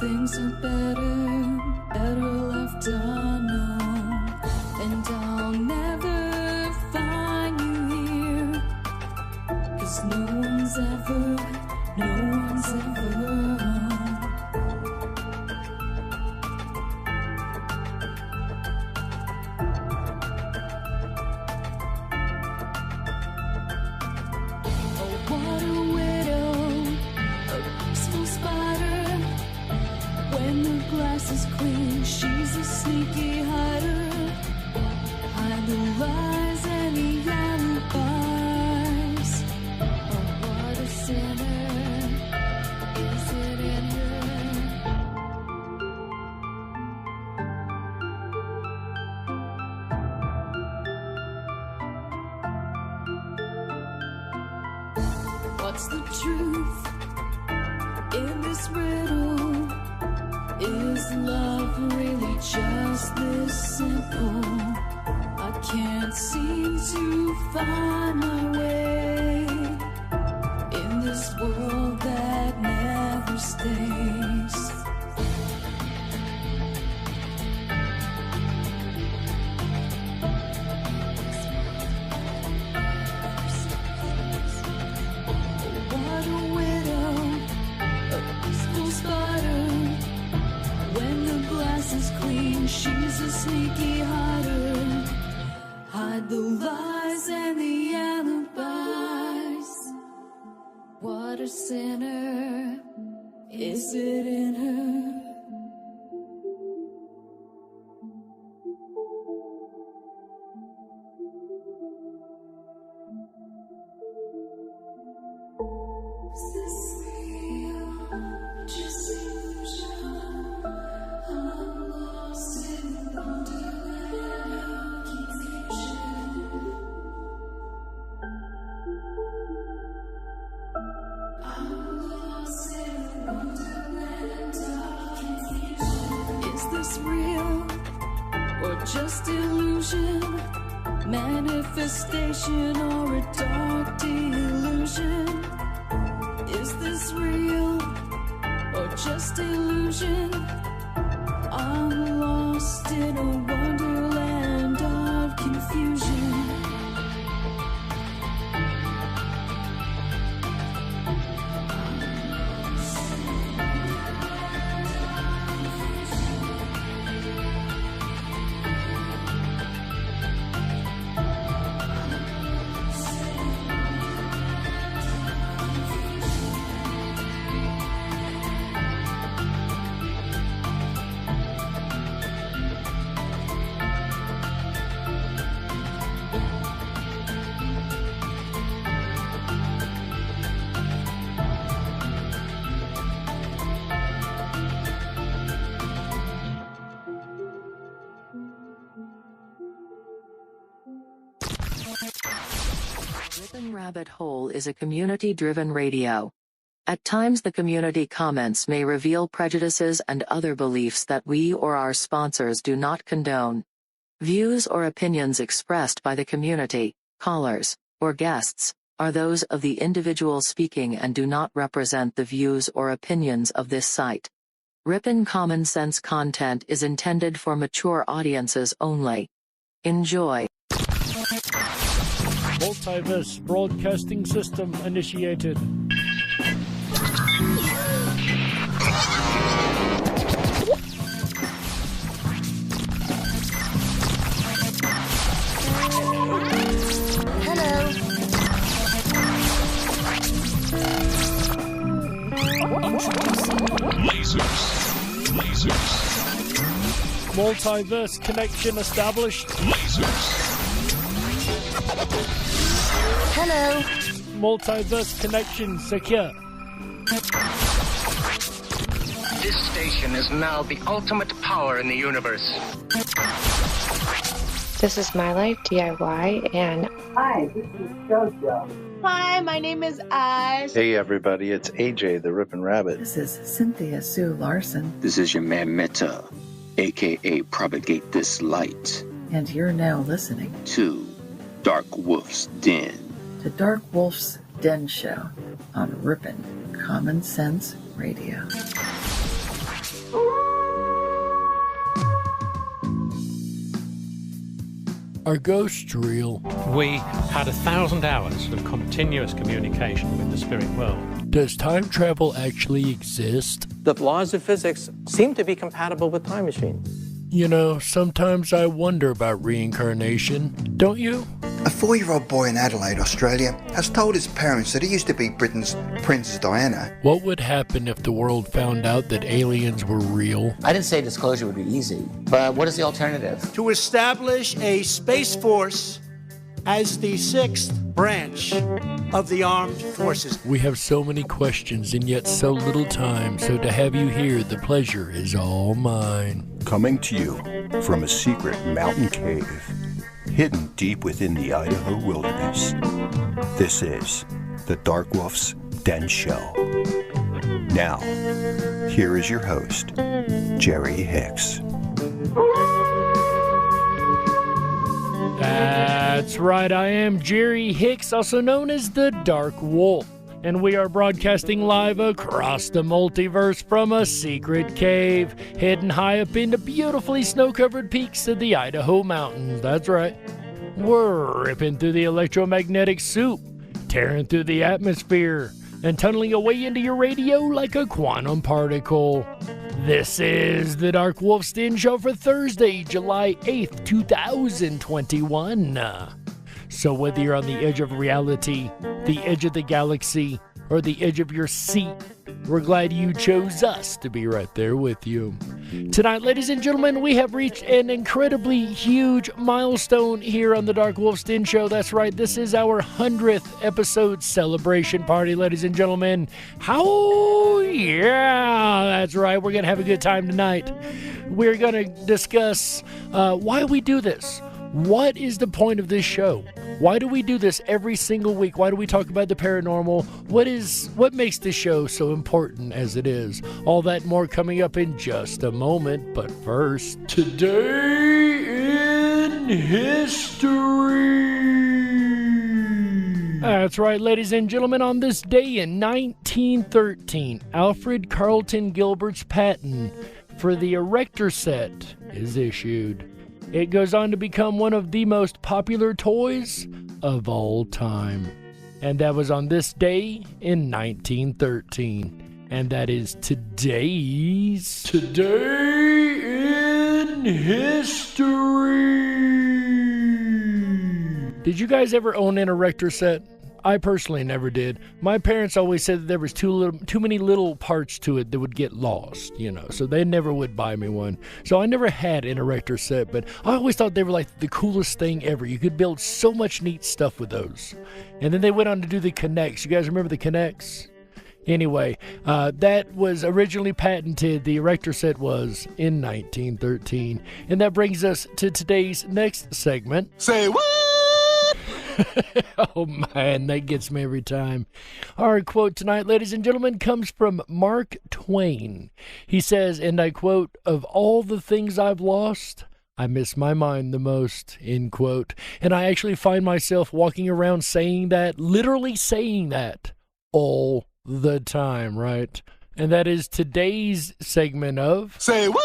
things are better left unknown. And I'll never find you here, 'cause no one's ever is clean, she's a sneaky hider. Hide the lies and the alibis. Oh, what a sinner, is it in her? What's the truth in this riddle? Is love really just this simple? I can't seem to find my way in this world that never stays. What a widow, a peaceful spider. When the glass is clean, she's a sneaky hider. Hide the lies and the alibis. What a sinner, is it in her? Is this real? Just illusion. I'm lost in wonderland of confusion. I'm lost in wonderland of confusion. Is this real or just illusion? Manifestation or a dark delusion? Is this real or just illusion? I'm lost in a wonderland of confusion. Rabbit Hole is a community-driven radio. At times the community comments may reveal prejudices and other beliefs that we or our sponsors do not condone. Views or opinions expressed by the community, callers, or guests, are those of the individual speaking and do not represent the views or opinions of this site. Ripon Common Sense content is intended for mature audiences only. Enjoy. Multiverse broadcasting system initiated. Hello. Lasers. Multiverse connection established. Lasers. Hello. Multiverse connection secure. This station is now the ultimate power in the universe. This is My Life DIY, and hi, this is JoJo. Hi, my name is Ash. Hey everybody, it's AJ the Rippin' Rabbit. This is Cynthia Sue Larson. This is your man Meta, aka Propagate This Light. And you're now listening to DarkWolf's Den. The DarkWolf's Den Show on Rippin' Common Sense Radio. Are ghosts real? We had 1,000 hours of continuous communication with the spirit world. Does time travel actually exist? The laws of physics seem to be compatible with time machines. You know, sometimes I wonder about reincarnation. Don't you? A 4-year-old boy in Adelaide, Australia, has told his parents that he used to be Britain's Princess Diana. What would happen if the world found out that aliens were real? I didn't say disclosure would be easy, but what is the alternative? To establish a space force as the 6th branch of the armed forces. We have so many questions and yet so little time, so to have you here, the pleasure is all mine. Coming to you from a secret mountain cave, hidden deep within the Idaho wilderness. This is the DarkWolf's Den Show. Now, here is your host, Jerry Hicks. That's right, I am Jerry Hicks, also known as the Dark Wolf, and we are broadcasting live across the multiverse from a secret cave, hidden high up in the beautifully snow-covered peaks of the Idaho mountains. That's right. We're ripping through the electromagnetic soup, tearing through the atmosphere, and tunneling away into your radio like a quantum particle. This is the DarkWolf's Den Show for Thursday, July 8th, 2021. So whether you're on the edge of reality, the edge of the galaxy, or the edge of your seat, we're glad you chose us to be right there with you. Tonight, ladies and gentlemen, we have reached an incredibly huge milestone here on the DarkWolf's Den Show. That's right, this is our 100th episode celebration party, ladies and gentlemen. How? Yeah, that's right, we're going to have a good time tonight. We're going to discuss why we do this. What is the point of this show? Why do we do this every single week? Why do we talk about the paranormal? What makes this show so important as it is? All that and more coming up in just a moment. But first, today in history. That's right, ladies and gentlemen. On this day in 1913, Alfred Carlton Gilbert's patent for the erector set is issued. It goes on to become one of the most popular toys of all time. And that was on this day in 1913. And that is Today in History. Did you guys ever own an erector set? I personally never did. My parents always said that there was too many little parts to it that would get lost, so they never would buy me one. So I never had an erector set, but I always thought they were like the coolest thing ever. You could build so much neat stuff with those. And then they went on to do the Connects. You guys remember the Connects? Anyway, that was originally patented, the erector set was, in 1913. And that brings us to today's next segment. Say what? Oh man, that gets me every time. Our quote tonight, ladies and gentlemen, comes from Mark Twain. He says, and I quote, "Of all the things I've lost, I miss my mind the most," end quote. And I actually find myself walking around saying that, literally saying that, all the time, right? And that is today's segment of Say What?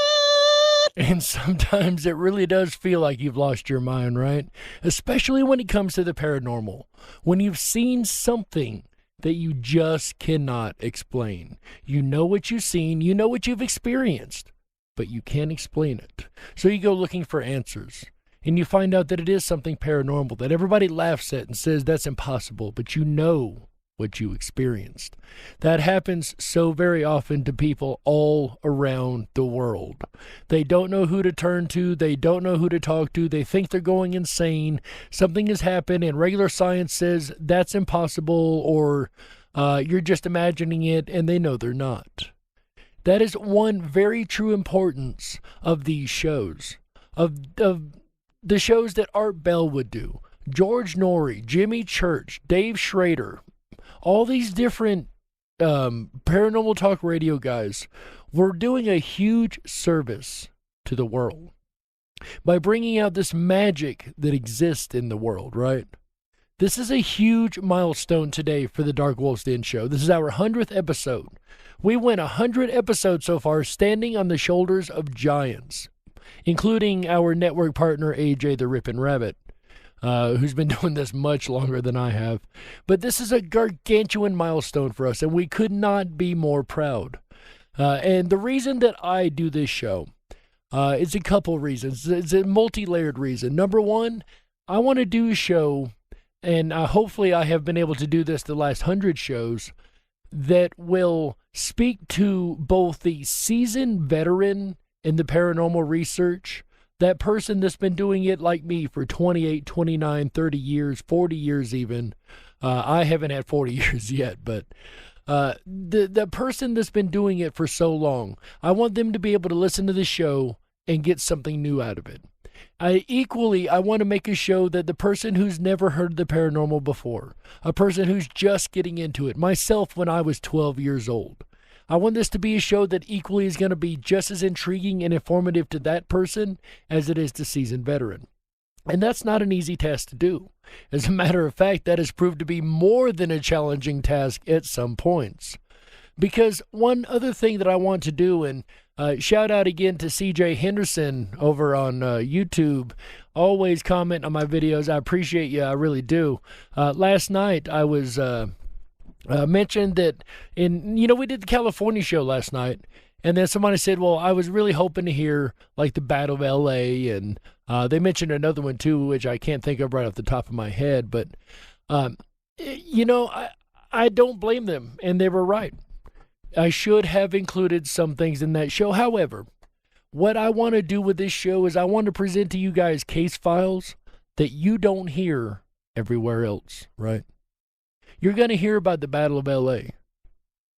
And sometimes it really does feel like you've lost your mind, right? Especially when it comes to the paranormal. When you've seen something that you just cannot explain. You know what you've seen, you know what you've experienced, but you can't explain it. So you go looking for answers. And you find out that it is something paranormal that everybody laughs at and says that's impossible, but you know what you experienced. That happens so very often to people all around the world. They don't know who to turn to. They don't know who to talk to. They think they're going insane. Something has happened and regular science says that's impossible, or you're just imagining it, and they know they're not. That is one very true importance of these shows, of the shows that Art Bell would do. George Norrie, Jimmy Church, Dave Schrader, all these different paranormal talk radio guys were doing a huge service to the world by bringing out this magic that exists in the world, right? This is a huge milestone today for the DarkWolf's Den Show. This is our 100th episode. We went 100 episodes so far, standing on the shoulders of giants, including our network partner, AJ the Rippin' Rabbit. who's been doing this much longer than I have. But this is a gargantuan milestone for us, and we could not be more proud. And the reason that I do this show is a couple reasons. It's a multi-layered reason. Number one, I want to do a show, and hopefully I have been able to do this the last 100 shows, that will speak to both the seasoned veteran in the paranormal research, that person that's been doing it like me for 28, 29, 30 years, 40 years even. I haven't had 40 years yet, but the person that's been doing it for so long, I want them to be able to listen to the show and get something new out of it. I want to make a show that the person who's never heard of the paranormal before, a person who's just getting into it, myself when I was 12 years old, I want this to be a show that equally is going to be just as intriguing and informative to that person as it is to seasoned veteran. And that's not an easy task to do. As a matter of fact, that has proved to be more than a challenging task at some points. Because one other thing that I want to do, and shout out again to CJ Henderson over on YouTube, always comment on my videos. I appreciate you, I really do. Last night I was mentioned that we did the California show last night, and then somebody said, well, I was really hoping to hear like the Battle of LA, and they mentioned another one too, which I can't think of right off the top of my head, but I don't blame them, and they were right. I should have included some things in that show. However, what I want to do with this show is I want to present to you guys case files that you don't hear everywhere else, right? You're going to hear about the Battle of LA.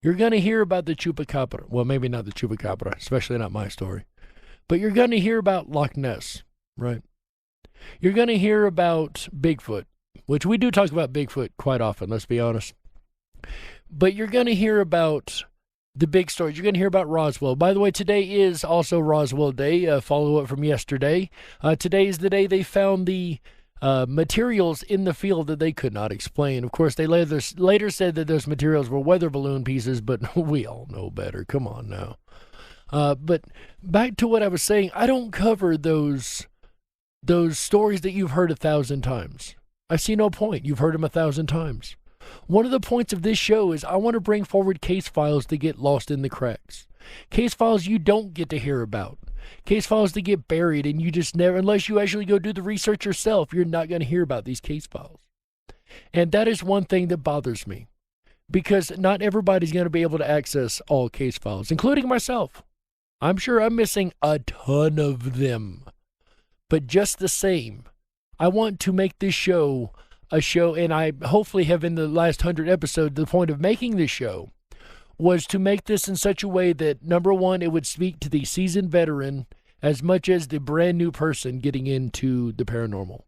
You're going to hear about the Chupacabra. Well, maybe not the Chupacabra, especially not my story. But you're going to hear about Loch Ness, right? You're going to hear about Bigfoot, which we do talk about Bigfoot quite often, let's be honest. But you're going to hear about the big stories. You're going to hear about Roswell. By the way, today is also Roswell Day, follow-up from yesterday. Today is the day they found the materials in the field that they could not explain. Of course, they later said that those materials were weather balloon pieces, but we all know better. Come on now. But back to what I was saying, I don't cover those stories that you've heard 1,000 times. I see no point. You've heard them 1,000 times. One of the points of this show is I want to bring forward case files that get lost in the cracks. Case files you don't get to hear about. Case files that get buried and you just never, unless you actually go do the research yourself, you're not going to hear about these case files. And that is one thing that bothers me, because not everybody's going to be able to access all case files, including myself. I'm sure I'm missing a ton of them. But just the same, I want to make this show a show, and I hopefully have in the last 100 episodes, the point of making this show was to make this in such a way that, number one, it would speak to the seasoned veteran as much as the brand new person getting into the paranormal.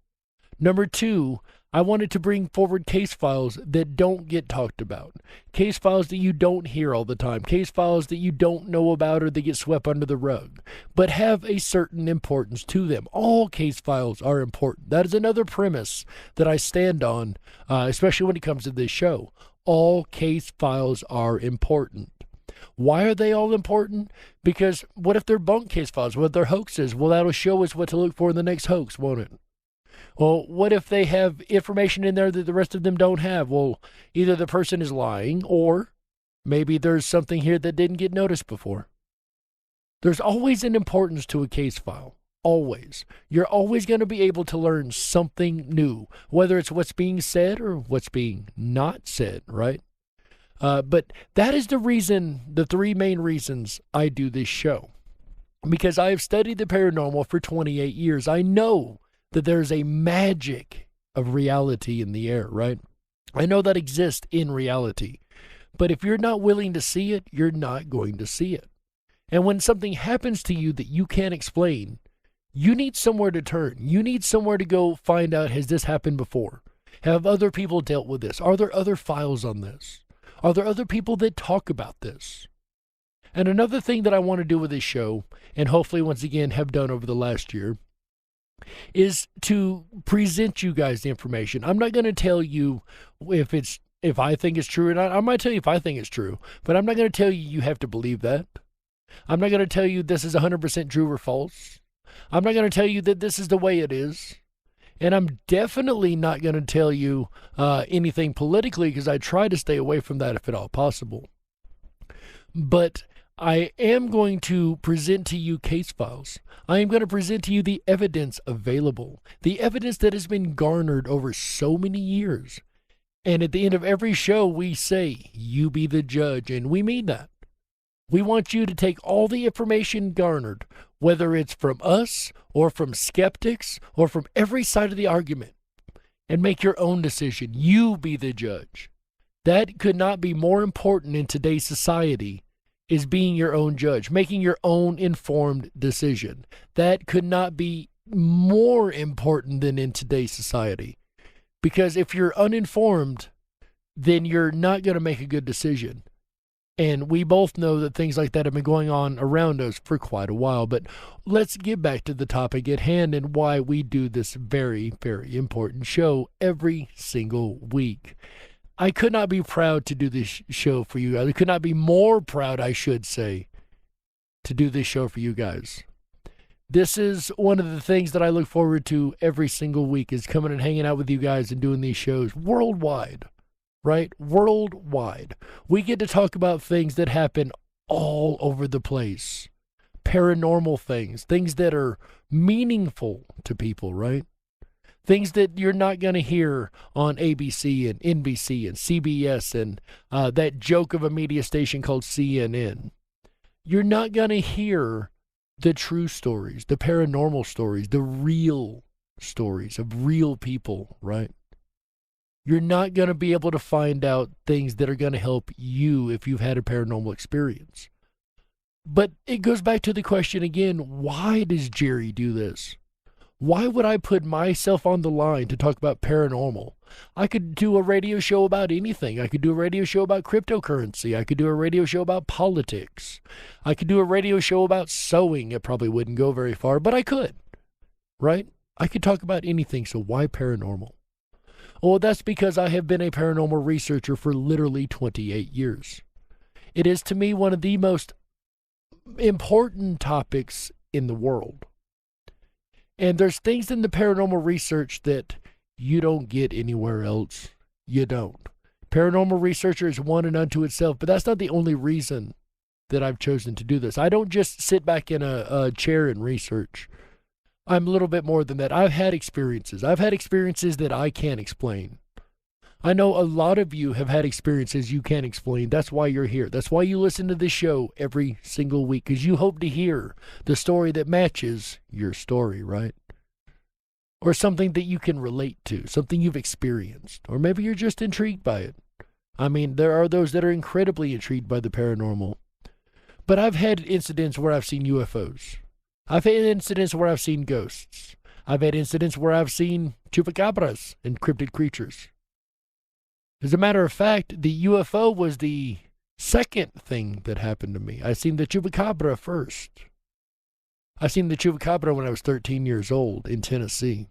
Number two, I wanted to bring forward case files that don't get talked about. Case files that you don't hear all the time. Case files that you don't know about or that get swept under the rug, but have a certain importance to them. All case files are important. That is another premise that I stand on, especially when it comes to this show. All case files are important. Why are they all important? Because what if they're bunk case files? What if they're hoaxes? Well, that'll show us what to look for in the next hoax, won't it? Well, what if they have information in there that the rest of them don't have? Well, either the person is lying, or maybe there's something here that didn't get noticed before. There's always an importance to a case file. Always. You're always going to be able to learn something new, whether it's what's being said or what's being not said, right? But that is the three main reasons I do this show. Because I have studied the paranormal for 28 years. I know that there's a magic of reality in the air, right? I know that exists in reality. But if you're not willing to see it, you're not going to see it. And when something happens to you that you can't explain, you need somewhere to turn. You need somewhere to go find out, has this happened before? Have other people dealt with this? Are there other files on this? Are there other people that talk about this? And another thing that I want to do with this show, and hopefully once again have done over the last year, is to present you guys the information. I'm not going to tell you if I think it's true or not. I might tell you if I think it's true, but I'm not going to tell you have to believe that. I'm not going to tell you this is 100% true or false. I'm not going to tell you that this is the way it is. And I'm definitely not going to tell you anything politically, because I try to stay away from that if at all possible. But I am going to present to you case files. I am going to present to you the evidence available, the evidence that has been garnered over so many years. And at the end of every show, we say, you be the judge, and we mean that. We want you to take all the information garnered, whether it's from us or from skeptics or from every side of the argument, and make your own decision. You be the judge. That could not be more important in today's society, is being your own judge, making your own informed decision. That could not be more important than in today's society. Because if you're uninformed, then you're not going to make a good decision. And we both know that things like that have been going on around us for quite a while. But let's get back to the topic at hand and why we do this very, very important show every single week. I could not be proud to do this show for you guys. I could not be more proud, I should say, to do this show for you guys. This is one of the things that I look forward to every single week, is coming and hanging out with you guys and doing these shows worldwide, right? Worldwide. We get to talk about things that happen all over the place. Paranormal things, things that are meaningful to people, right? Things that you're not going to hear on ABC and NBC and CBS and that joke of a media station called CNN. You're not going to hear the true stories, the paranormal stories, the real stories of real people, right? You're not going to be able to find out things that are going to help you if you've had a paranormal experience. But it goes back to the question again, why does Jerry do this? Why would I put myself on the line to talk about paranormal? I could do a radio show about anything. I could do a radio show about cryptocurrency. I could do a radio show about politics. I could do a radio show about sewing. It probably wouldn't go very far, but I could, right? I could talk about anything, so why paranormal? Well, that's because I have been a paranormal researcher for literally 28 years. It is, to me, one of the most important topics in the world. And there's things in the paranormal research that you don't get anywhere else. You don't. Paranormal researcher is one and unto itself, but that's not the only reason that I've chosen to do this. I don't just sit back in a chair and research. I'm a little bit more than that. I've had experiences. I've had experiences that I can't explain. I know a lot of you have had experiences you can't explain. That's why you're here. That's why you listen to this show every single week, because you hope to hear the story that matches your story, right? Or something that you can relate to, something you've experienced. Or maybe you're just intrigued by it. I mean, there are those that are incredibly intrigued by the paranormal. But I've had incidents where I've seen UFOs. I've had incidents where I've seen ghosts. I've had incidents where I've seen chupacabras and cryptid creatures. As a matter of fact, the UFO was the second thing that happened to me. I seen the chupacabra first. I seen the chupacabra when I was 13 years old in Tennessee.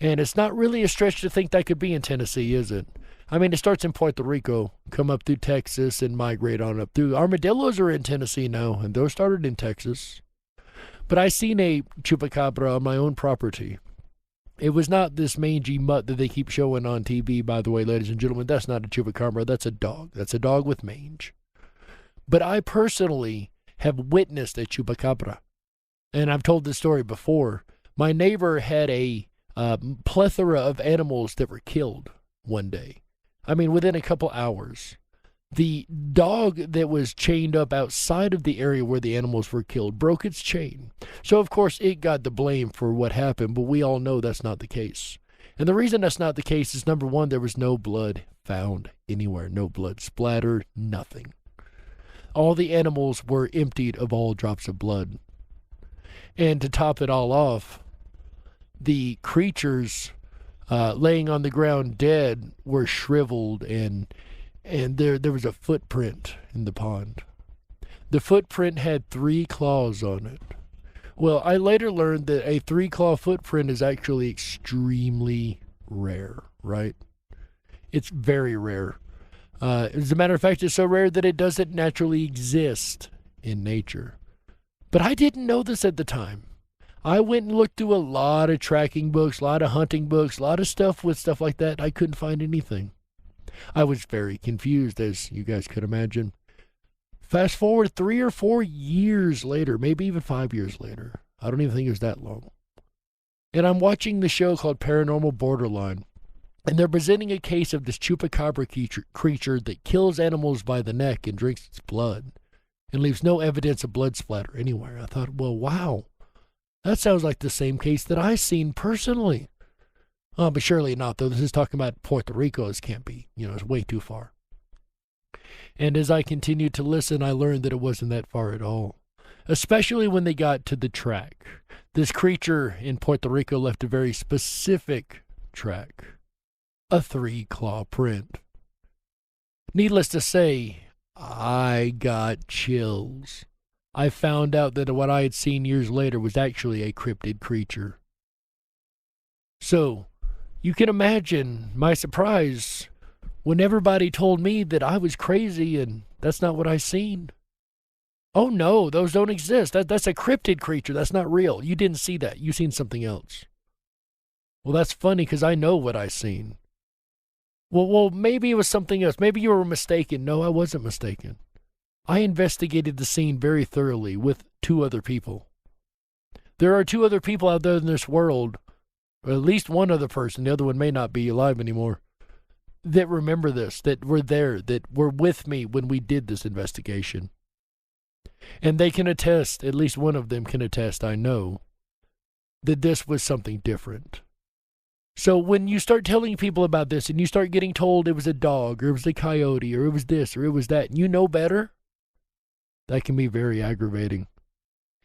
And it's not really a stretch to think that could be in Tennessee, is it? I mean, it starts in Puerto Rico, come up through Texas, and migrate on up through. Armadillos are in Tennessee now, and those started in Texas. But I seen a chupacabra on my own property. It was not this mangy mutt that they keep showing on TV, by the way, ladies and gentlemen. That's not a chupacabra. That's a dog. That's a dog with mange. But I personally have witnessed a chupacabra. And I've told this story before. My neighbor had a plethora of animals that were killed one day. I mean, within a couple hours. The dog that was chained up outside of the area where the animals were killed broke its chain. So, of course, it got the blame for what happened, but we all know that's not the case. And the reason that's not the case is, number one, there was no blood found anywhere. No blood splatter, nothing. All the animals were emptied of all drops of blood. And to top it all off, the creatures laying on the ground dead were shriveled, and there was a footprint in the pond. The footprint had 3 claws on it. Well, I later learned that a 3-claw footprint is actually extremely rare, right? It's very rare. As a matter of fact, it's so rare that it doesn't naturally exist in nature. But I didn't know this at the time. I went and looked through a lot of tracking books, a lot of hunting books, a lot of stuff with stuff like that. I couldn't find anything. I was very confused, as you guys could imagine. Fast forward 3 or 4 years later, maybe even 5 years later. I don't even think it was that long. And I'm watching the show called Paranormal Borderline. And they're presenting a case of this chupacabra creature that kills animals by the neck and drinks its blood and leaves no evidence of blood splatter anywhere. I thought, well, wow, that sounds like the same case that I've seen personally. But surely not, though. This is talking about Puerto Rico. This can't be. It's way too far. And as I continued to listen, I learned that it wasn't that far at all, especially when they got to the track. This creature in Puerto Rico left a very specific track. A 3-claw print. Needless to say, I got chills. I found out that what I had seen years later was actually a cryptid creature. So, you can imagine my surprise when everybody told me that I was crazy and that's not what I seen. Oh no, those don't exist. That's a cryptid creature. That's not real. You didn't see that. You seen something else. Well, that's funny because I know what I seen. Well, maybe it was something else. Maybe you were mistaken. No, I wasn't mistaken. I investigated the scene very thoroughly with 2 other people. There are 2 other people out there in this world, or at least one other person, the other one may not be alive anymore, that remember this, that were there, that were with me when we did this investigation. And they can attest, at least one of them can attest, I know, that this was something different. So when you start telling people about this and you start getting told it was a dog or it was a coyote or it was this or it was that, and you know better, that can be very aggravating.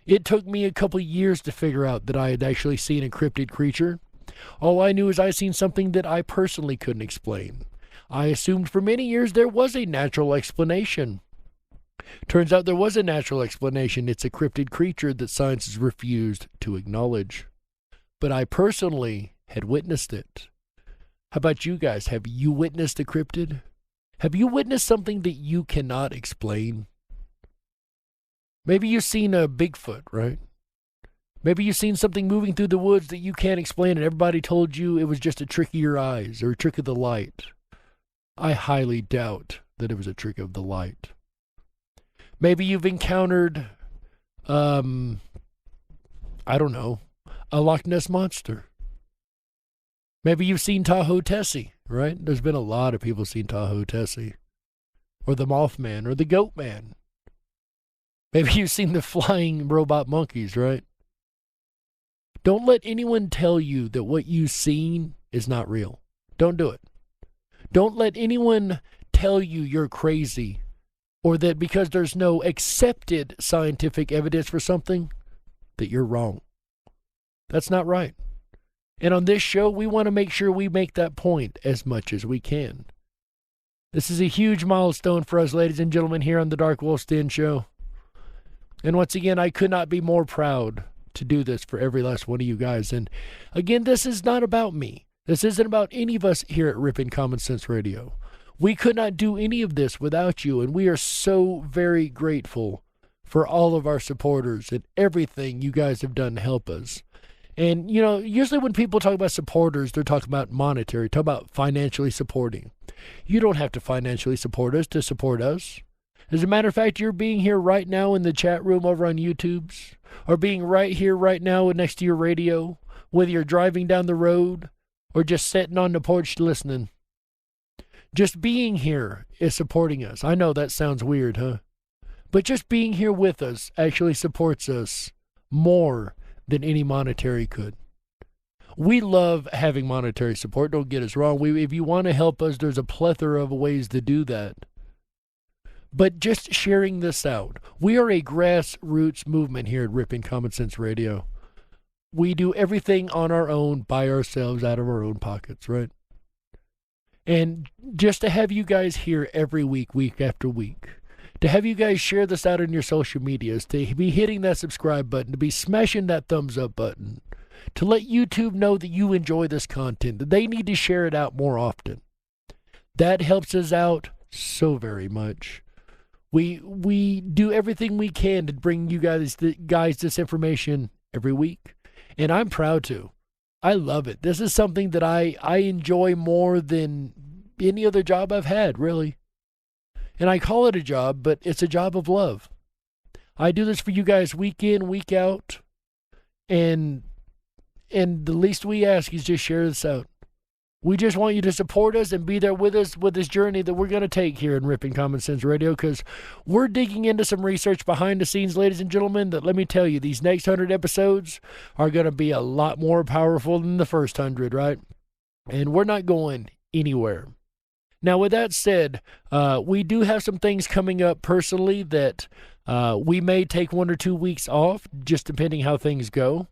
It took me a couple years to figure out that I had actually seen a cryptid creature. All I knew is I seen something that I personally couldn't explain. I assumed for many years there was a natural explanation. Turns out there was a natural explanation. It's a cryptid creature that science has refused to acknowledge. But I personally had witnessed it. How about you guys? Have you witnessed a cryptid? Have you witnessed something that you cannot explain? Maybe you've seen a Bigfoot, right? Maybe you've seen something moving through the woods that you can't explain and everybody told you it was just a trick of your eyes or a trick of the light. I highly doubt that it was a trick of the light. Maybe you've encountered, I don't know, a Loch Ness Monster. Maybe you've seen Tahoe Tessie, right? There's been a lot of people seen Tahoe Tessie. Or the Mothman, or the Goat Man. Maybe you've seen the flying robot monkeys, right? Don't let anyone tell you that what you've seen is not real. Don't do it. Don't let anyone tell you you're crazy, or that because there's no accepted scientific evidence for something, that you're wrong. That's not right. And on this show, we want to make sure we make that point as much as we can. This is a huge milestone for us, ladies and gentlemen, here on the DarkWolf's Den Show. And once again, I could not be more proud to do this for every last one of you guys. And again, this is not about me. This isn't about any of us here at Rippin' Common Sense Radio. We could not do any of this without you, and we are so very grateful for all of our supporters and everything you guys have done to help us. And, usually when people talk about supporters, they're talking about monetary, talk about financially supporting. You don't have to financially support us to support us. As a matter of fact, you're being here right now in the chat room over on YouTube's, or being right here right now next to your radio, whether you're driving down the road or just sitting on the porch listening. Just being here is supporting us. I know that sounds weird, huh? But just being here with us actually supports us more than any monetary could. We love having monetary support, don't get us wrong. If you want to help us, there's a plethora of ways to do that. But just sharing this out. We are a grassroots movement here at Rippin' Common Sense Radio. We do everything on our own, by ourselves, out of our own pockets, right? And just to have you guys here every week, week after week, to have you guys share this out on your social medias, to be hitting that subscribe button, to be smashing that thumbs up button, to let YouTube know that you enjoy this content, that they need to share it out more often. That helps us out so very much. We do everything we can to bring you guys this information every week. And I'm proud to. I love it. This is something that I enjoy more than any other job I've had, really. And I call it a job, but it's a job of love. I do this for you guys week in, week out. And the least we ask is just share this out. We just want you to support us and be there with us with this journey that we're going to take here in Ripping Common Sense Radio, because we're digging into some research behind the scenes, ladies and gentlemen, that let me tell you, these next 100 episodes are going to be a lot more powerful than the first 100, right? And we're not going anywhere. Now, with that said, we do have some things coming up personally that we may take 1 or 2 weeks off, just depending how things go.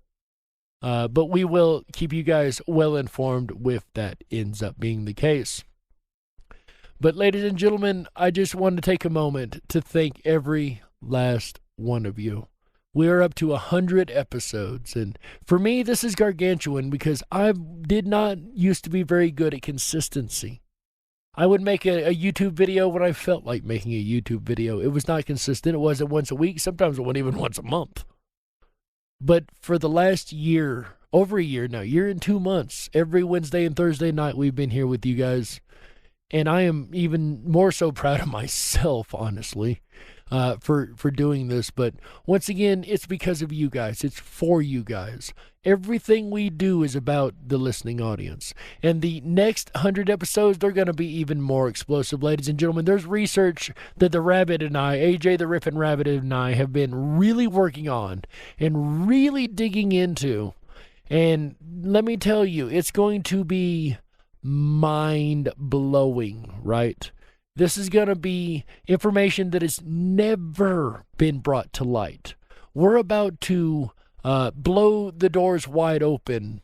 But we will keep you guys well informed if that ends up being the case. But ladies and gentlemen, I just wanted to take a moment to thank every last one of you. We are up to 100 episodes, and for me, this is gargantuan because I did not used to be very good at consistency. I would make a YouTube video when I felt like making a YouTube video. It was not consistent. It wasn't once a week. Sometimes it wasn't even once a month. But for the last year, over a year now, year and 2 months, every Wednesday and Thursday night we've been here with you guys. And I am even more so proud of myself, honestly, for doing this. But once again, it's because of you guys. It's for you guys. Everything we do is about the listening audience. And the next 100 episodes, they're going to be even more explosive, ladies and gentlemen. There's research that the Rabbit and I, AJ the Rippin' Rabbit and I, have been really working on and really digging into. And let me tell you, it's going to be mind-blowing, right? This is going to be information that has never been brought to light. We're about to blow the doors wide open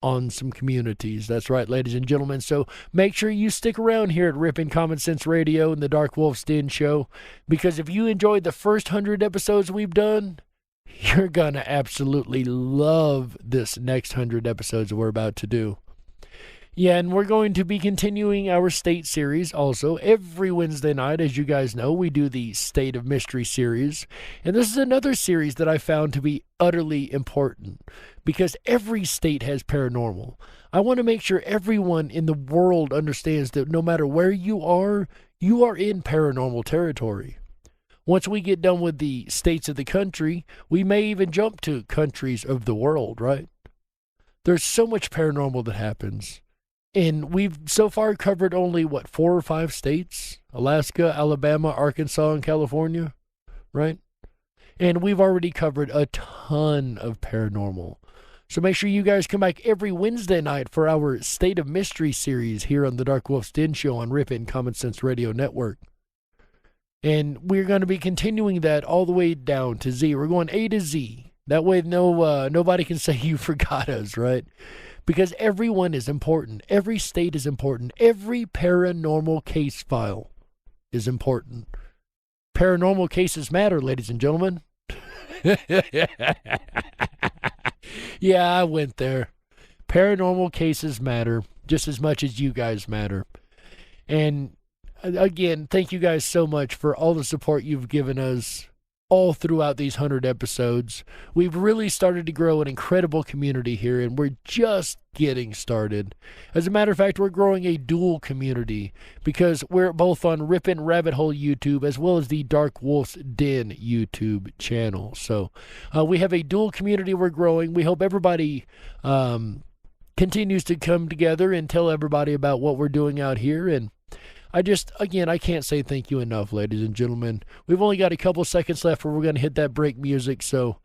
on some communities. That's right, ladies and gentlemen. So make sure you stick around here at Ripping Common Sense Radio and the DarkWolf's Den Show, because if you enjoyed the first 100 episodes we've done, you're going to absolutely love this next 100 episodes that we're about to do. Yeah, and we're going to be continuing our state series also every Wednesday night. As you guys know, we do the State of Mystery series. And this is another series that I found to be utterly important because every state has paranormal. I want to make sure everyone in the world understands that no matter where you are in paranormal territory. Once we get done with the states of the country, we may even jump to countries of the world, right? There's so much paranormal that happens. And we've so far covered only, 4 or 5 states? Alaska, Alabama, Arkansas, and California, right? And we've already covered a ton of paranormal. So make sure you guys come back every Wednesday night for our State of Mystery series here on the DarkWolf's Den Show on Rippin' Common Sense Radio Network. And we're going to be continuing that all the way down to Z. We're going A to Z. That way nobody can say you forgot us, right? Because everyone is important. Every state is important. Every paranormal case file is important. Paranormal cases matter, ladies and gentlemen. Yeah, I went there. Paranormal cases matter just as much as you guys matter. And again, thank you guys so much for all the support you've given us all throughout these 100 episodes. We've really started to grow an incredible community here, and we're just getting started. As a matter of fact, we're growing a dual community because we're both on Rippin' Rabbit Hole YouTube as well as the DarkWolf's Den YouTube channel. So we have a dual community we're growing. We hope everybody continues to come together and tell everybody about what we're doing out here. And I can't say thank you enough, ladies and gentlemen. We've only got a couple seconds left where we're going to hit that break music, so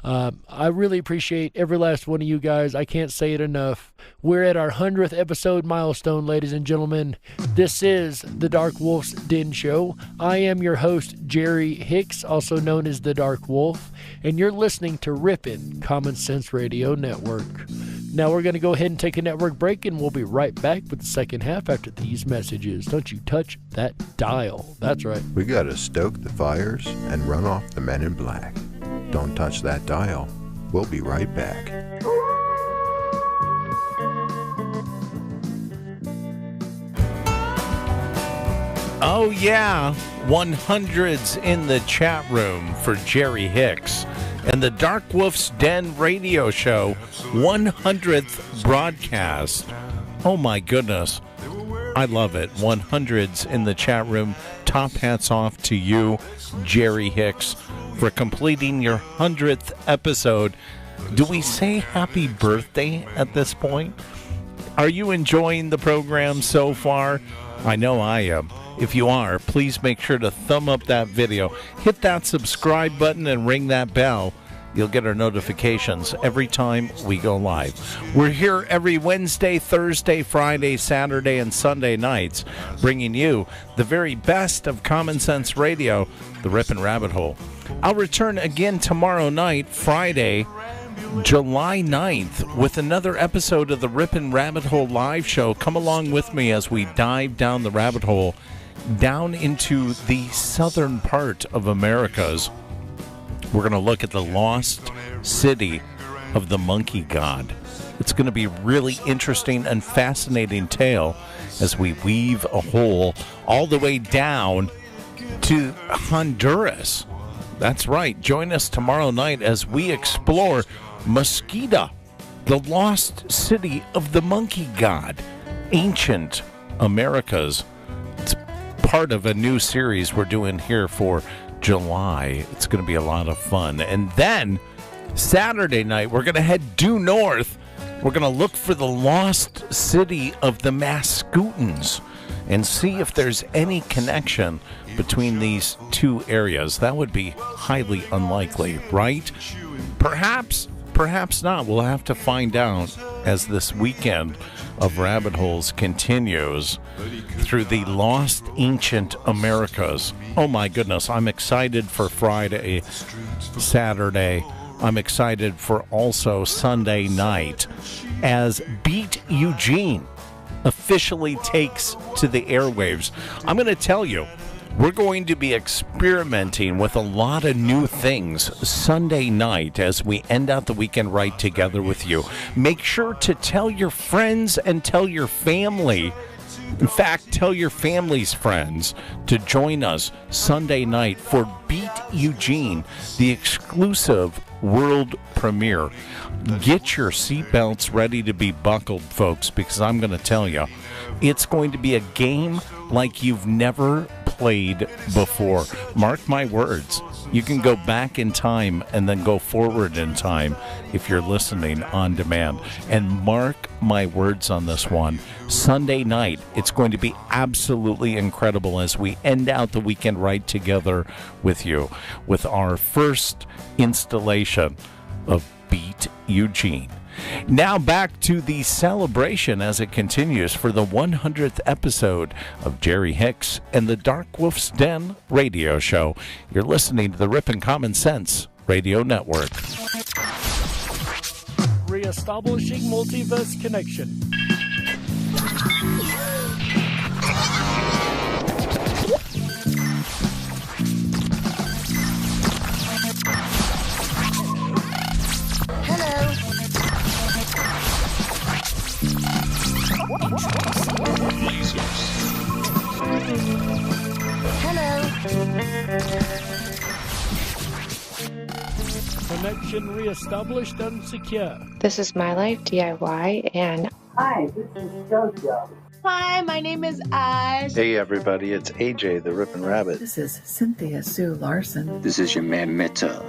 I really appreciate every last one of you guys. I can't say it enough. We're at our 100th episode milestone, ladies and gentlemen. This is the DarkWolf's Den Show. I am your host, Jerry Hicks, also known as the Dark Wolf, and you're listening to Rippin' Common Sense Radio Network. Now we're going to go ahead and take a network break, and we'll be right back with the second half after these messages. Don't you touch that dial. That's right. We got to stoke the fires and run off the men in black. Don't touch that dial. We'll be right back. Oh, yeah. 100s in the chat room for Jerry Hicks. and the Darkwolf's Den Radio Show 100th broadcast. Oh my goodness. I love it. 100s in the chat room. Top hats off to you, Jerry Hicks, for completing your 100th episode. Do we say happy birthday at this point? Are you enjoying the program so far? I know I am. If you are, please make sure to thumb up that video. Hit that subscribe button and ring that bell. You'll get our notifications every time we go live. We're here every Wednesday, Thursday, Friday, Saturday, and Sunday nights, bringing you the very best of Common Sense Radio, the Rippin' Rabbit Hole. I'll return again tomorrow night, Friday, July 9th, with another episode of the Rippin' Rabbit Hole live show. Come along with me as we dive down the rabbit hole, down into the southern part of Americas. We're going to look at the lost city of the monkey god. It's going to be a really interesting and fascinating tale as we weave a hole all the way down to Honduras. That's right. Join us tomorrow night as we explore Mosquita, the lost city of the monkey god, ancient Americas. It's part of a new series we're doing here for July. It's going to be a lot of fun. And then Saturday night, we're going to head due north. We're going to look for the lost city of the Mascoutins and see if there's any connection between these two areas. That would be highly unlikely, right? Perhaps not. We'll have to find out as this weekend of rabbit holes continues through the lost ancient Americas. Oh my goodness, I'm excited for Friday, Saturday. I'm excited for also Sunday night as Beat Eugene officially takes to the airwaves. I'm going to tell you, we're going to be experimenting with a lot of new things Sunday night as we end out the weekend right together with you. Make sure to tell your friends and tell your family. In fact, tell your family's friends to join us Sunday night for Beat Eugene, the exclusive world premiere. Get your seatbelts ready to be buckled, folks, because I'm going to tell you, it's going to be a game like you've never played before. Mark my words. You can go back in time and then go forward in time if you're listening on demand. And mark my words on this one. Sunday night, it's going to be absolutely incredible as we end out the weekend right together with you with our first installation of Beat Eugene. Now back to the celebration as it continues for the 100th episode of Jerry Hicks and the Darkwolf's Den Radio Show. You're listening to the Rippin' Common Sense Radio Network. Reestablishing multiverse connection. Connection reestablished and secure. This is My Life DIY, and hi, this is JoJo. Hi, my name is Ash. Hey everybody, it's AJ the Rippin' Rabbit. This is Cynthia Sue Larson. This is your man Meta,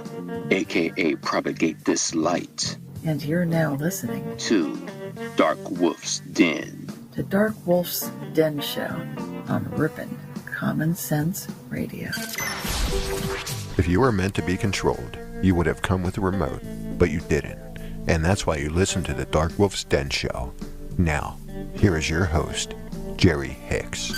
aka Propagate This Light. And you're now listening to Darkwolf's Den. The Darkwolf's Den Show on Rippin' Common Sense Radio. If you were meant to be controlled, you would have come with a remote, but you didn't. And that's why you listen to the Darkwolf's Den Show. Now, here is your host, Jerry Hicks.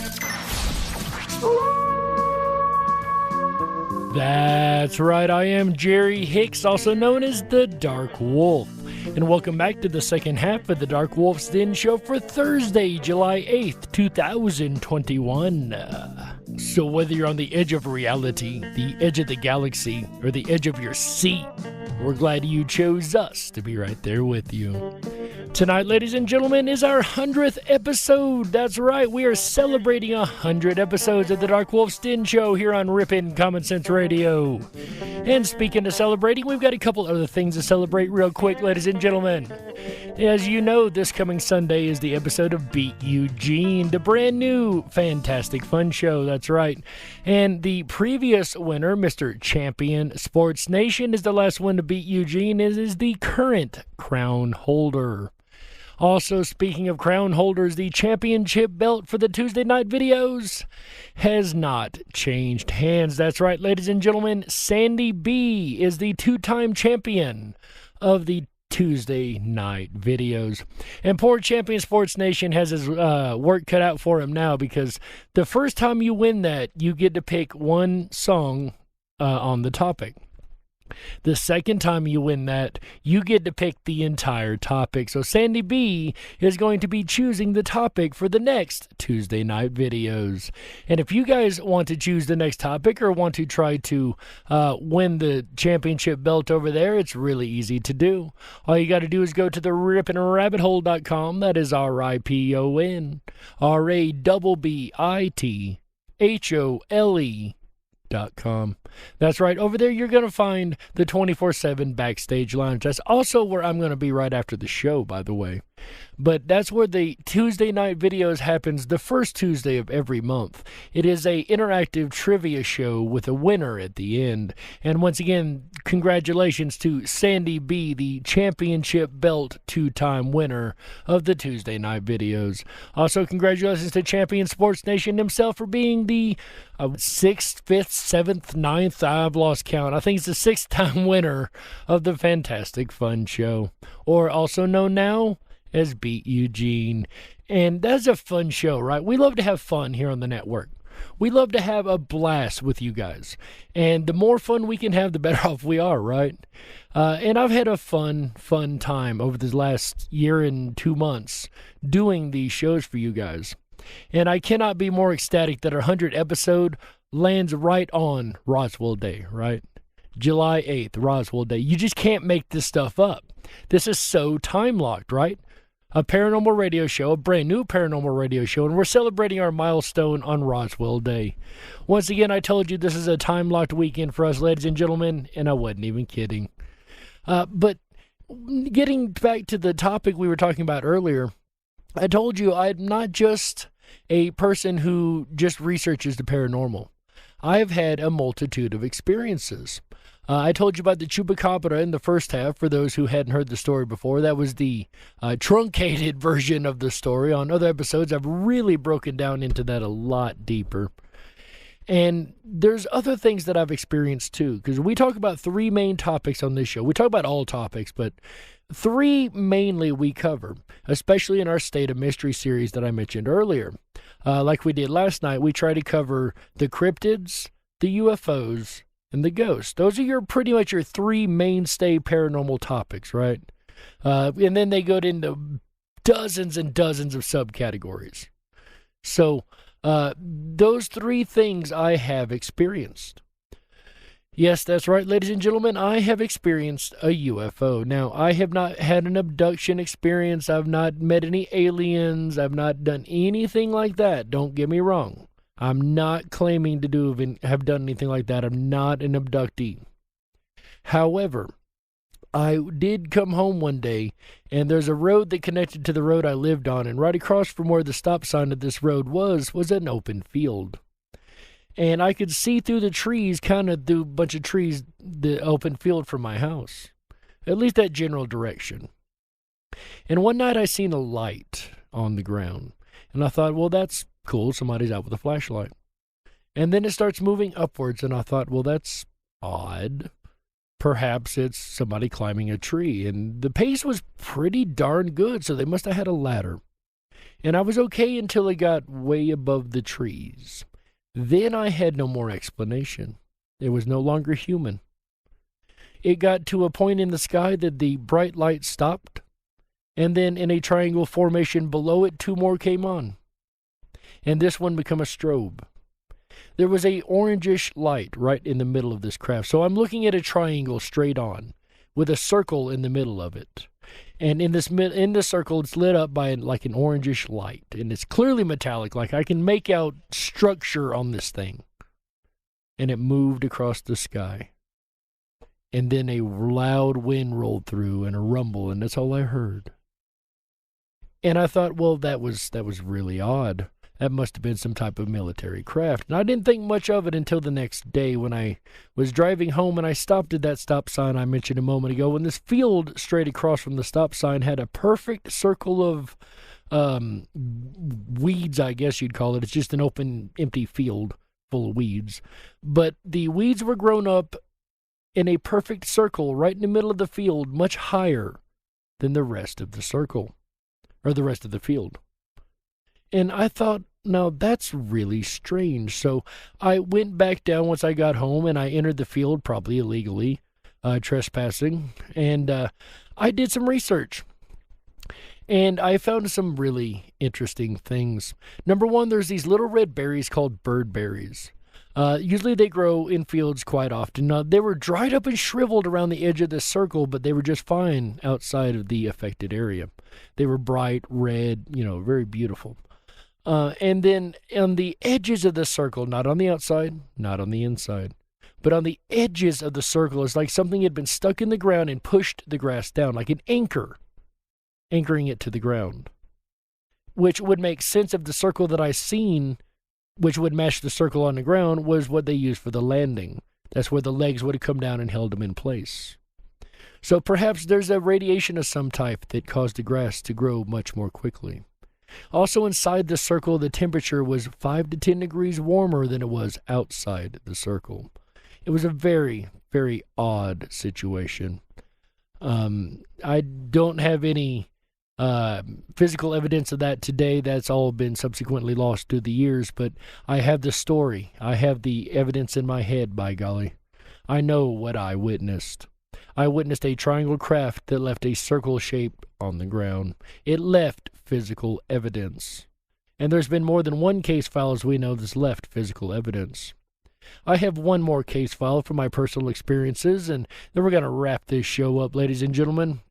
That's right, I am Jerry Hicks, also known as the Dark Wolf. And welcome back to the second half of the Darkwolf's Den Show for Thursday, July 8th, 2021. So whether you're on the edge of reality, the edge of the galaxy, or the edge of your seat, we're glad you chose us to be right there with you. Tonight, ladies and gentlemen, is our 100th episode. That's right, we are celebrating 100 episodes of the DarkWolf's Den Show here on Rippin' Common Sense Radio. And speaking of celebrating, we've got a couple other things to celebrate real quick, ladies and gentlemen. As you know, this coming Sunday is the episode of Beat Eugene, the brand new fantastic fun show, that's right. And the previous winner, Mr. Champion Sports Nation, is the last one to beat Eugene, is the current crown holder. Also, speaking of crown holders, the championship belt for the Tuesday night videos has not changed hands. That's right, ladies and gentlemen, Sandy B is the two-time champion of the Tuesday night videos. And poor Champion Sports Nation has his work cut out for him now, because the first time you win that, you get to pick one song on the topic. The second time you win that, you get to pick the entire topic. So Sandy B is going to be choosing the topic for the next Tuesday night videos. And if you guys want to choose the next topic or want to try to win the championship belt over there, it's really easy to do. All you got to do is go to the rippinrabbithole.com. That is RIPONRABBITHOLE.com. That's right. Over there, you're going to find the 24/7 backstage lounge. That's also where I'm going to be right after the show, by the way. But that's where the Tuesday night videos happens the first Tuesday of every month. It is a interactive trivia show with a winner at the end. And once again, congratulations to Sandy B, the championship belt two-time winner of the Tuesday night videos. Also, congratulations to Champion Sports Nation himself for being the 6th, 5th, 7th, 9th, I've lost count. I think it's the 6th time winner of the Fantastic Fun Show, or also known now as Beat Eugene. And that's a fun show, right? We love to have fun here on the network. We love to have a blast with you guys. And the more fun we can have, the better off we are, right? And I've had a fun time over this last year and 2 months doing these shows for you guys. And I cannot be more ecstatic that our 100th episode lands right on Roswell Day, right? July 8th, Roswell Day. You just can't make this stuff up. This is so time-locked, right? A paranormal radio show, a brand new paranormal radio show, and we're celebrating our milestone on Roswell Day. Once again, I told you this is a time-locked weekend for us, ladies and gentlemen, and I wasn't even kidding. But getting back to the topic we were talking about earlier, I told you I'm not just a person who just researches the paranormal. I've had a multitude of experiences. I told you about the chupacabra in the first half, for those who hadn't heard the story before. That was the truncated version of the story. On other episodes, I've really broken down into that a lot deeper. And there's other things that I've experienced too, because we talk about three main topics on this show. We talk about all topics, but three mainly we cover, especially in our State of Mystery series that I mentioned earlier. Like we did last night, we try to cover the cryptids, the UFOs, and the ghosts. Those are pretty much your three mainstay paranormal topics, right? And then they go into dozens and dozens of subcategories. So those three things I have experienced. Yes, that's right, ladies and gentlemen. I have experienced a UFO. Now, I have not had an abduction experience. I've not met any aliens. I've not done anything like that. Don't get me wrong. I'm not claiming to have done anything like that. I'm not an abductee. However, I did come home one day, and there's a road that connected to the road I lived on, and right across from where the stop sign of this road was an open field. And I could see through the trees, kind of through a bunch of trees, the open field from my house. At least that general direction. And one night I seen a light on the ground. And I thought, well, that's cool. Somebody's out with a flashlight. And then it starts moving upwards. And I thought, well, that's odd. Perhaps it's somebody climbing a tree. And the pace was pretty darn good, so they must have had a ladder. And I was okay until it got way above the trees. Then I had no more explanation. It was no longer human. It got to a point in the sky that the bright light stopped, and then in a triangle formation below it, two more came on. And this one became a strobe. There was a orangish light right in the middle of this craft. So I'm looking at a triangle straight on, with a circle in the middle of it. And in this circle, it's lit up by like an orangish light, and it's clearly metallic. Like I can make out structure on this thing. And it moved across the sky. And then a loud wind rolled through and a rumble, and that's all I heard. And I thought, well, that was really odd. That must have been some type of military craft. And I didn't think much of it until the next day when I was driving home and I stopped at that stop sign I mentioned a moment ago. And this field straight across from the stop sign had a perfect circle of weeds, I guess you'd call it. It's just an open, empty field full of weeds. But the weeds were grown up in a perfect circle right in the middle of the field, much higher than the rest of the circle, or the rest of the field. And I thought, now that's really strange. So I went back down once I got home, and I entered the field, probably illegally, trespassing, and I did some research. And I found some really interesting things. Number one, there's these little red berries called bird berries. Usually they grow in fields quite often. Now, they were dried up and shriveled around the edge of the circle, but they were just fine outside of the affected area. They were bright red, very beautiful. And then on the edges of the circle, not on the outside, not on the inside, but on the edges of the circle, it's like something had been stuck in the ground and pushed the grass down, like an anchor, anchoring it to the ground, which would make sense if the circle that I seen, which would match the circle on the ground, was what they used for the landing. That's where the legs would have come down and held them in place. So perhaps there's a radiation of some type that caused the grass to grow much more quickly. Also inside the circle, the temperature was 5 to 10 degrees warmer than it was outside the circle. It was a very, very odd situation. I don't have any physical evidence of that today. That's all been subsequently lost through the years, but I have the story. I have the evidence in my head, by golly. I know what I witnessed. I witnessed a triangle craft that left a circle shape on the ground. It left physical evidence. And there's been more than one case file, as we know, that's left physical evidence. I have one more case file from my personal experiences, and then we're going to wrap this show up, ladies and gentlemen.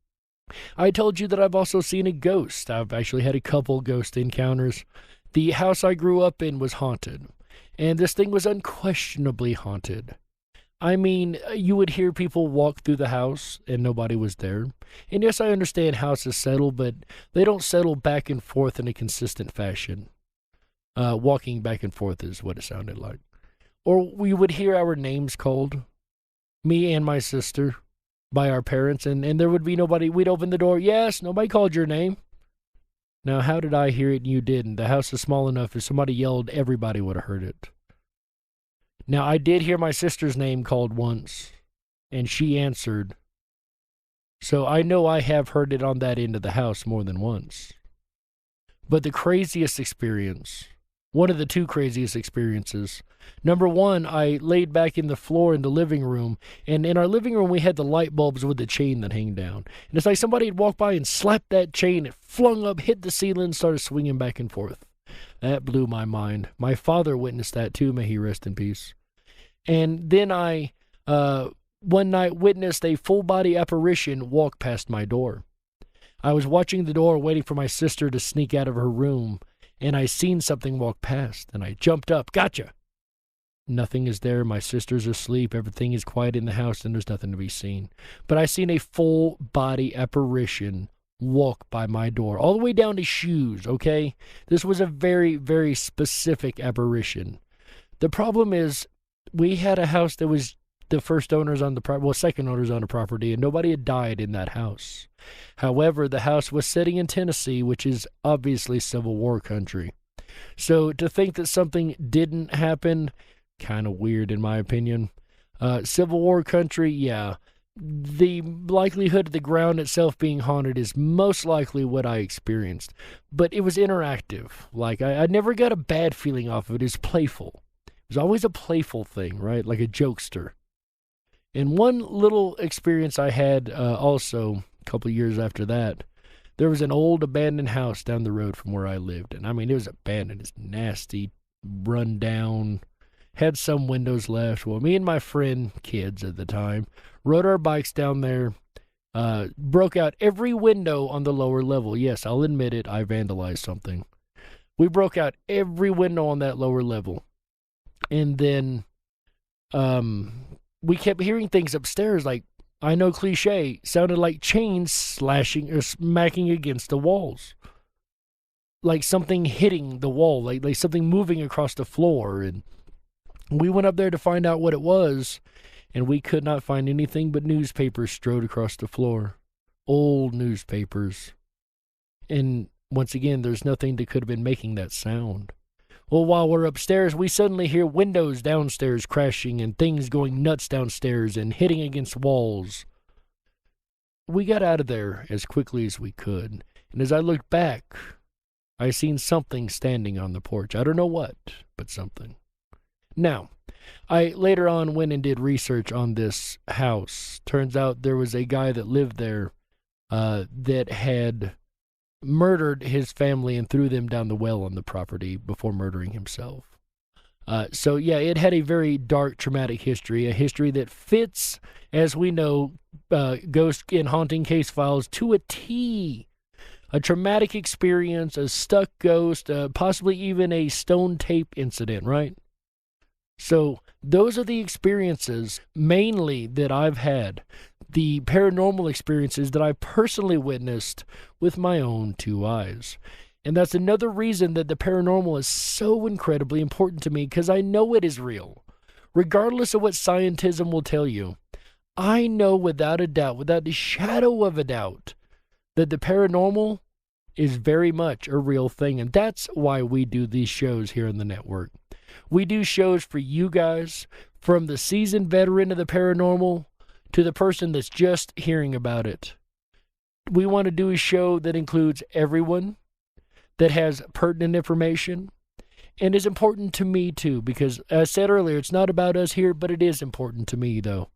I told you that I've also seen a ghost. I've actually had a couple ghost encounters. The house I grew up in was haunted, and this thing was unquestionably haunted. I mean, you would hear people walk through the house, and nobody was there. And yes, I understand houses settle, but they don't settle back and forth in a consistent fashion. Walking back and forth is what it sounded like. Or we would hear our names called, me and my sister, by our parents, and there would be nobody. We'd open the door. Yes, nobody called your name. Now, how did I hear it and you didn't? The house is small enough. If somebody yelled, everybody would have heard it. Now, I did hear my sister's name called once, and she answered. So I know I have heard it on that end of the house more than once. But the craziest experience, one of the two craziest experiences, number one, I laid back in the floor in the living room, and in our living room we had the light bulbs with the chain that hang down. And it's like somebody had walked by and slapped that chain, it flung up, hit the ceiling, and started swinging back and forth. That blew my mind. My father witnessed that too, may he rest in peace. And then I, one night, witnessed a full-body apparition walk past my door. I was watching the door, waiting for my sister to sneak out of her room, and I seen something walk past, and I jumped up. Gotcha! Nothing is there. My sister's asleep. Everything is quiet in the house, and there's nothing to be seen. But I seen a full-body apparition walk by my door, all the way down to shoes, okay? This was a very, very specific apparition. The problem is, we had a house that was the first owners on the property, well, second owners on the property, and nobody had died in that house. However, the house was sitting in Tennessee, which is obviously Civil War country. So to think that something didn't happen, kind of weird in my opinion. Civil War country, yeah. The likelihood of the ground itself being haunted is most likely what I experienced. But it was interactive. Like, I never got a bad feeling off of it. It was playful. It was always a playful thing, right? Like a jokester. And one little experience I had also a couple of years after that, there was an old abandoned house down the road from where I lived. And I mean, it was abandoned. It's nasty, run down, had some windows left. Well, me and my friend, kids at the time, rode our bikes down there broke out every window on the lower level. Yes, I'll admit it, I vandalized something. We broke out every window on that lower level. And then we kept hearing things upstairs, like, I know cliche, sounded like chains slashing or smacking against the walls. Like something hitting the wall, like something moving across the floor. And we went up there to find out what it was, and we could not find anything but newspapers strode across the floor. Old newspapers. And once again, there's nothing that could have been making that sound. Well, while we're upstairs, we suddenly hear windows downstairs crashing and things going nuts downstairs and hitting against walls. We got out of there as quickly as we could. And as I looked back, I seen something standing on the porch. I don't know what, but something. Now, I later on went and did research on this house. Turns out there was a guy that lived there that had murdered his family and threw them down the well on the property before murdering himself. So yeah, it had a very dark, traumatic history, a history that fits, as we know, ghost and haunting case files to a T. A traumatic experience, a stuck ghost, possibly even a stone tape incident, right? So those are the experiences mainly that I've had, the paranormal experiences that I personally witnessed with my own two eyes. And that's another reason that the paranormal is so incredibly important to me, because I know it is real. Regardless of what scientism will tell you, I know without a doubt, without the shadow of a doubt, that the paranormal is very much a real thing. And that's why we do these shows here on the network. We do shows for you guys, from the seasoned veteran of the paranormal to the person that's just hearing about it. We want to do a show that includes everyone, that has pertinent information, and is important to me too, because as I said earlier, it's not about us here, but it is important to me though.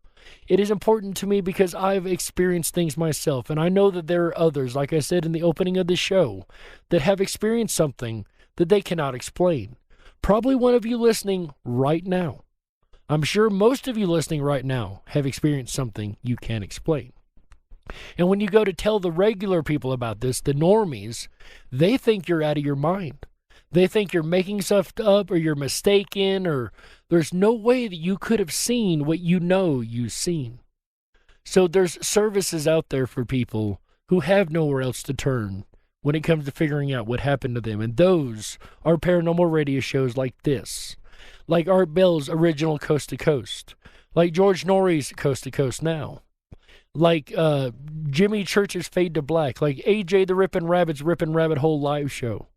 It is important to me because I've experienced things myself, and I know that there are others, like I said in the opening of the show, that have experienced something that they cannot explain. Probably one of you listening right now. I'm sure most of you listening right now have experienced something you can't explain. And when you go to tell the regular people about this, the normies, they think you're out of your mind. They think you're making stuff up, or you're mistaken, or there's no way that you could have seen what you know you've seen. So there's services out there for people who have nowhere else to turn when it comes to figuring out what happened to them. And those are paranormal radio shows like this, like Art Bell's original Coast to Coast, like George Norrie's Coast to Coast Now, like Jimmy Church's Fade to Black, like AJ the Rippin' Rabbit's Rippin' Rabbit Hole live show.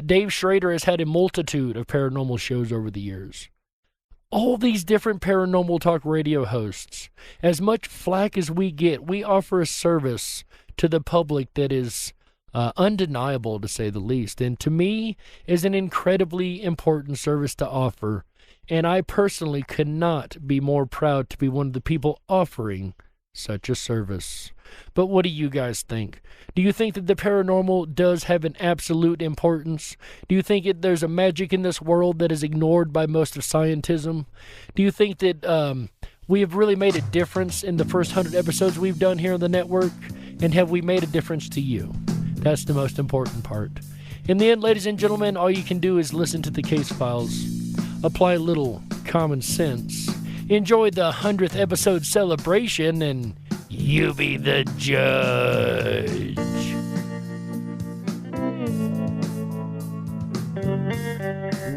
Dave Schrader has had a multitude of paranormal shows over the years. All these different paranormal talk radio hosts, as much flack as we get, we offer a service to the public that is undeniable, to say the least, and to me is an incredibly important service to offer, and I personally could not be more proud to be one of the people offering such a service. But what do you guys think? Do you think that the paranormal does have an absolute importance? Do you think there's a magic in this world that is ignored by most of scientism? Do you think that we have really made a difference in the first 100 episodes we've done here on the network? And have we made a difference to you? That's the most important part. In the end, ladies and gentlemen, all you can do is listen to the case files, apply a little common sense, enjoy the 100th episode celebration, and you be the judge.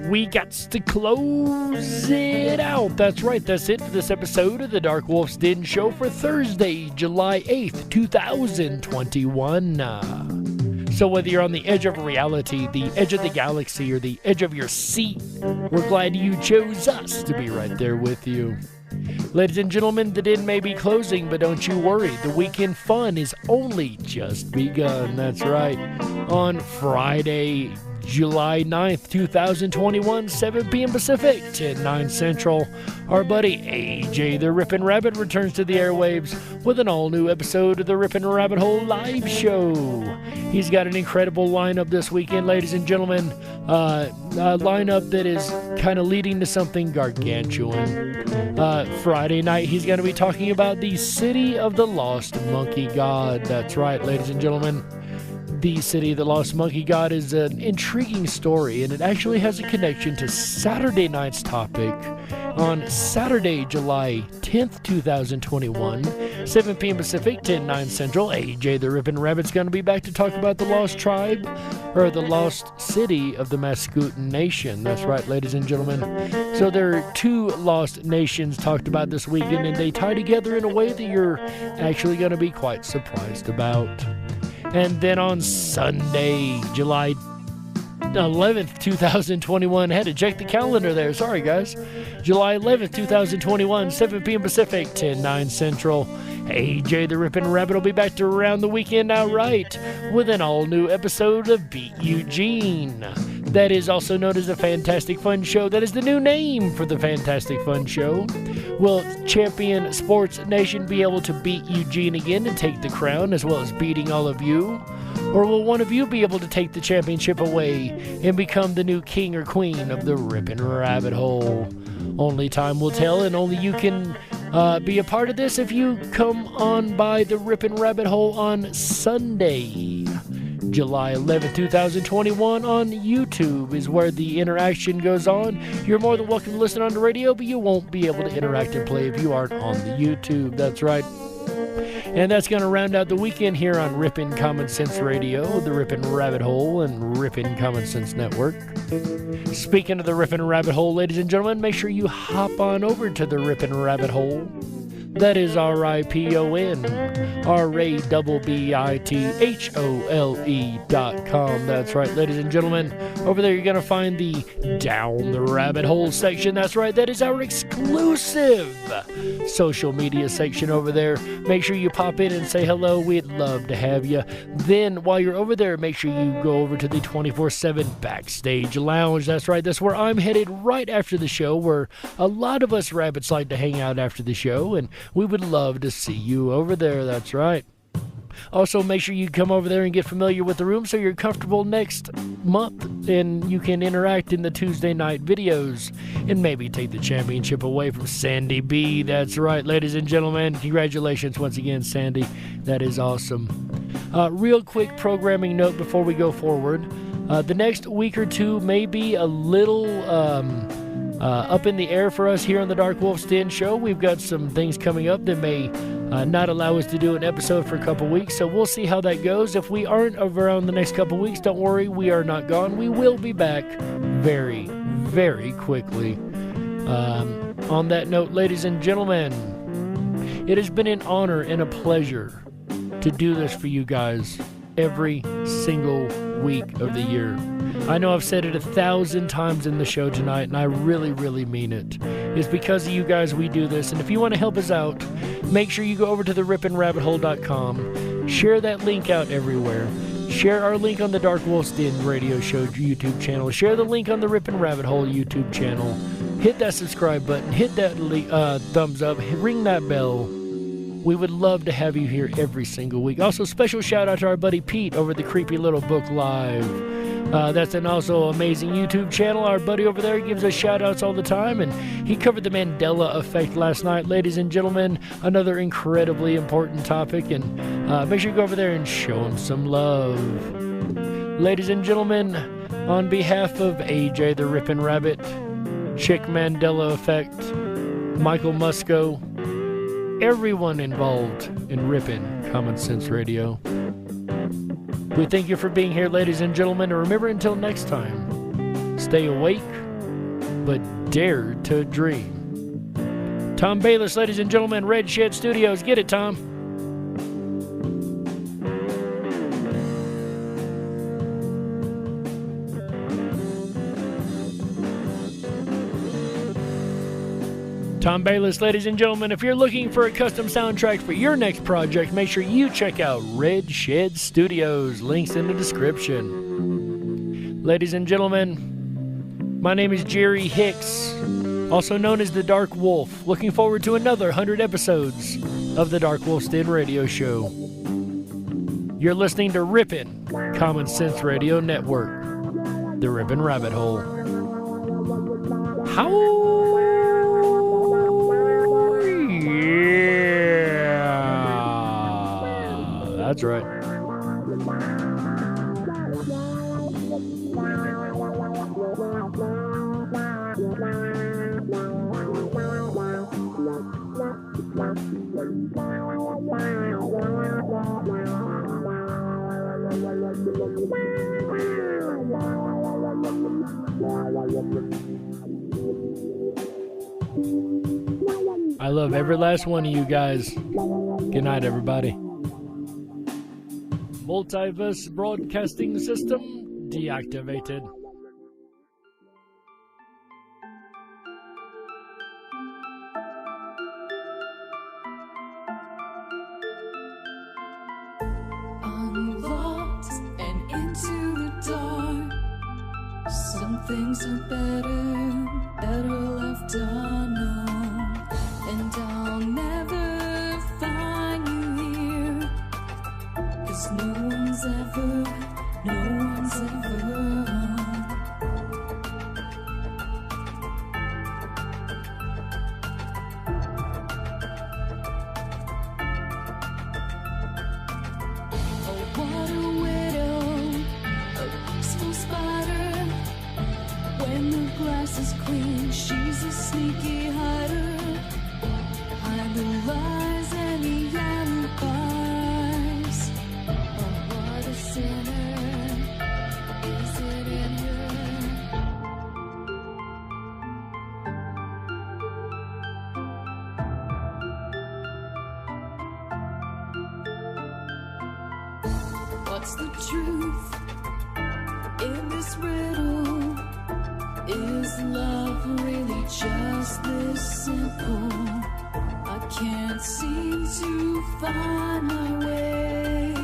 We got to close it out. That's right, that's it for this episode of the DarkWolf's Den Show for Thursday, July 8th, 2021. So whether you're on the edge of reality, the edge of the galaxy, or the edge of your seat, we're glad you chose us to be right there with you. Ladies and gentlemen, the den may be closing, but don't you worry. The weekend fun is only just begun. That's right. On Friday, July 9th, 2021, 7 p.m. Pacific, 10/9 Central, our buddy AJ the Rippin' Rabbit returns to the airwaves with an all-new episode of the Rippin' Rabbit Hole live show. He's got an incredible lineup this weekend, ladies and gentlemen. A lineup that is kind of leading to something gargantuan. Friday night, he's going to be talking about the City of the Lost Monkey God. That's right, ladies and gentlemen. The City of the Lost Monkey God is an intriguing story, and it actually has a connection to Saturday night's topic on Saturday, July 10th, 2021, 7 p.m. Pacific, 10/9 Central. AJ the Rippin' Rabbit's going to be back to talk about the Lost Tribe, or the Lost City of the Mascoutin Nation. That's right, ladies and gentlemen. So there are two lost nations talked about this weekend, and they tie together in a way that you're actually going to be quite surprised about. And then on Sunday, July 11th, 2021, had to check the calendar there. Sorry, guys. July 11th, 2021, 7 p.m. Pacific, 10/9 Central. AJ the Rippin' Rabbit will be back to round the weekend outright with an all-new episode of Beat Eugene. That is also known as the Fantastic Fun Show. That is the new name for the Fantastic Fun Show. Will Champion Sports Nation be able to beat Eugene again and take the crown, as well as beating all of you? Or will one of you be able to take the championship away and become the new king or queen of the Rippin' Rabbit Hole? Only time will tell, and only you can be a part of this if you come on by the Rippin' Rabbit Hole on Sunday. July 11th, 2021 on YouTube is where the interaction goes on. You're more than welcome to listen on the radio, but you won't be able to interact and play if you aren't on the YouTube. That's right. And that's going to round out the weekend here on Rippin' Common Sense Radio, the Rippin' Rabbit Hole, and Rippin' Common Sense Network. Speaking of the Rippin' Rabbit Hole, ladies and gentlemen, make sure you hop on over to the Rippin' Rabbit Hole. That is RIPON, That's right, ladies and gentlemen. Over there, you're going to find the Down the Rabbit Hole section. That's right, that is our exclusive social media section over there. Make sure you pop in and say hello. We'd love to have you. Then, while you're over there, make sure you go over to the 24/7 Backstage Lounge. That's right, that's where I'm headed right after the show, where a lot of us rabbits like to hang out after the show, and we would love to see you over there. That's right. Also, make sure you come over there and get familiar with the room so you're comfortable next month and you can interact in the Tuesday night videos and maybe take the championship away from Sandy B. That's right, ladies and gentlemen. Congratulations once again, Sandy. That is awesome. Real quick programming note before we go forward. The next week or two may be a little up in the air for us here on the DarkWolf's Den Show. We've got some things coming up that may not allow us to do an episode for a couple weeks, so we'll see how that goes. If we aren't around the next couple weeks, don't worry, we are not gone. We will be back very, very quickly. On that note, ladies and gentlemen, it has been an honor and a pleasure to do this for you guys every single week of the year. I know I've said it 1,000 times in the show tonight, and I really, really mean it. It's because of you guys we do this, and if you want to help us out, make sure you go over to the rippinrabbithole.com, share that link out everywhere, share our link on the DarkWolf's Den Radio Show YouTube channel, share the link on the Rippin' Rabbit Hole YouTube channel, hit that subscribe button, hit that thumbs up, ring that bell. We would love to have you here every single week. Also, special shout out to our buddy Pete over at the Creepy Little Book Live. That's an also amazing YouTube channel. Our buddy over there gives us shout outs all the time, and he covered the Mandela effect last night. Ladies and gentlemen, another incredibly important topic, and make sure you go over there and show him some love. Ladies and gentlemen, on behalf of AJ the Rippin' Rabbit, Chick Mandela Effect, Michael Musco, everyone involved in Rippin' Common Sense Radio, we thank you for being here, ladies and gentlemen, and remember, until next time, stay awake, but dare to dream. Tom Bayless, ladies and gentlemen, Red Shed Studios. Get it, Tom. Tom Bayless, ladies and gentlemen, if you're looking for a custom soundtrack for your next project, make sure you check out Red Shed Studios. Links in the description. Ladies and gentlemen, my name is Jerry Hicks, also known as the Dark Wolf. Looking forward to another 100 episodes of the DarkWolf's Den Radio Show. You're listening to Rippin' Common Sense Radio Network, the Rippin' Rabbit Hole. How? That's right. I love every last one of you guys. Good night, everybody. Multiverse broadcasting system deactivated. I'm lost and into the dark. Some things are better left unknown. And I'll never find you here, 'cause no one's ever Oh, what a widow, a peaceful spider. When the glass is clean, she's a sneaky hider. Hide the lies and the alibis. Oh, what a sinner, is it in her? What's the truth in this riddle? Is love really just this simple? I can't seem to find my way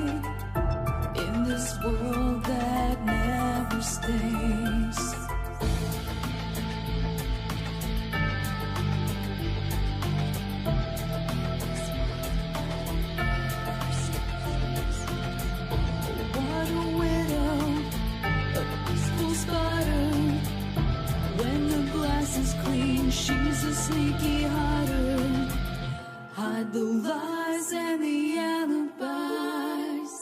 in this world that never stays. What a widow, a peaceful spider. When the glass is clean, she's a sneaky hider. Hide the lies and the alibis.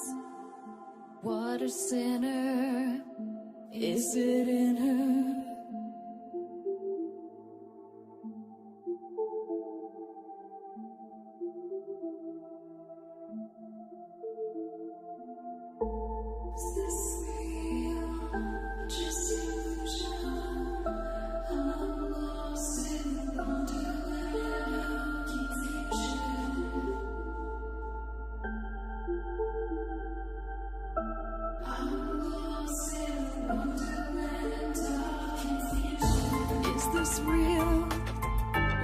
What a sinner, is it in her? Is this real? Just illusion? I'm lost in wonderland of confusion. I'm lost in wonderland of confusion. Is this real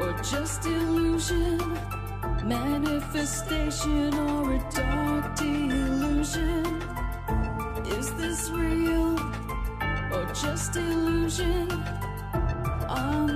or just illusion? Manifestation or a dark delusion? Is this real or just illusion? I'm